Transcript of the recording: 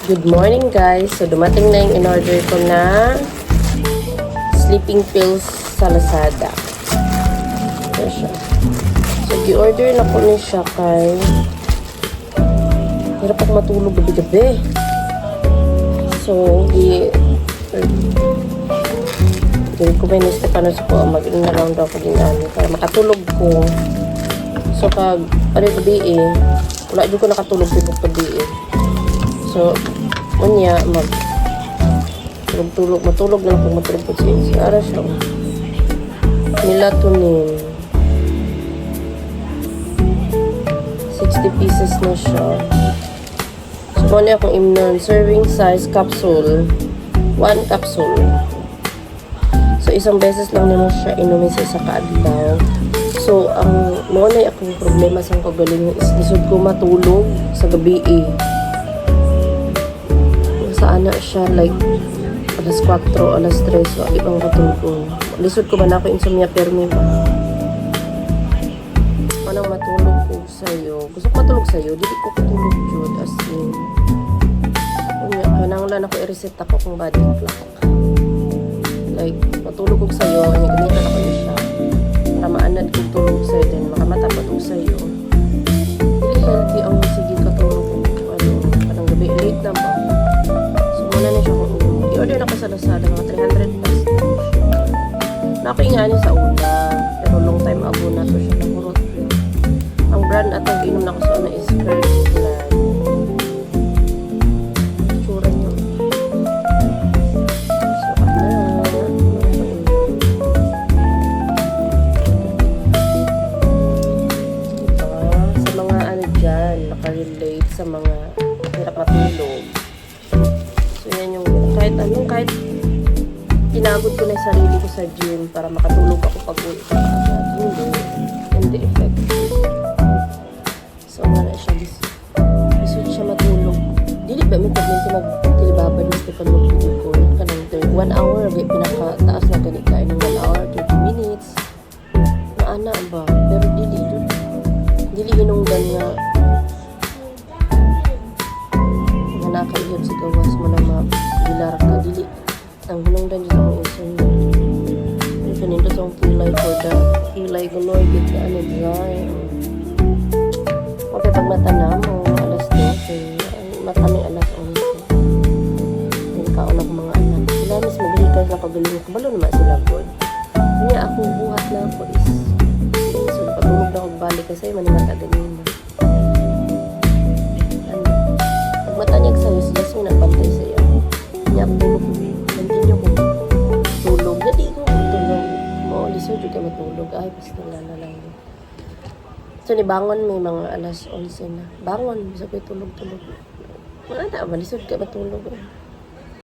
Good morning guys. So dumating na yung in-order ko na sleeping pills sa Lazada. Ito siya. So i-order na ko na siya kay hirap ako matulog gabi-gabi. So ko ba niste pa na ko mag-in-around daw ko din para makatulog ko. So pag gabi wala din ko nakatulog tibok gabi So, unya, matulog na lang matulog po siya. Ara siya. Melatonin. 60 pieces na siya. So, kung akong imnon, serving size capsule. 1 capsule. So, isang beses lang naman siya inumin sa kaadlaw. So, ang mga akong problema sa kagaling is lisod ko matulog sa gabi Ana siya like alas 4, alas 3 so di bang katulog ko. Lisod ko ba na ako insomnia permi ba? Anong matulog ko sa'yo? Gusto ko matulog sa'yo, dili ko katulog jud as in. Kailangan ako i-reset ako kung body clock. Like, matulog ko sa'yo, gamitan ako niya siya. Para maanad kong tulog sa'yo, then makamatapat ko sa'yo. Dili healthy ang sige katulog ko. Parang gabi, late na ba? Muna na siya kung i-order na ko sa Lazada mga 300 plus nakaingani sa una pero long time ago na to siya nakurot ang brand at ang inom na ko sa una is First Blood itsura niya so sa mga ano dyan nakarelate sa mga hirap matulog. So, yan yung kahit tinagod ko na yung sarili ko sa gym para makatulog ako pag uwi ka agad. Hindi effective. So, nga na siya. Lisod siya matulog. Dili ba may pagminti magtilibabad ni Stefan magtulog ko. Kanang 1 hour. Pinakataas na ganit kain ng 1 hour, 30 minutes. Naana ba? Pero dili hinungdan nga nakaiyab sa gawas mo na magilar ka dili ang hinungdan dito ang insulin yung kanito sa kilay for the kilay ko Lord get ka ano design okay pag mata na mo alas 12 mata may alas 11 yung kaon ako mga anak sila mis maglikas na pagaling ko balo naman sila God niya ako buhat na ako is so pagulog na ako balik kasi manimata ganina matanyag sa'yo siya so nagpantay sa'yo niya tulog continue ko tulog hindi ko tulog mo lisod yung matulog ay basta na lang so nibangon may mga alas 11 na bangon bisa ko tulog wala na lisod ka matulog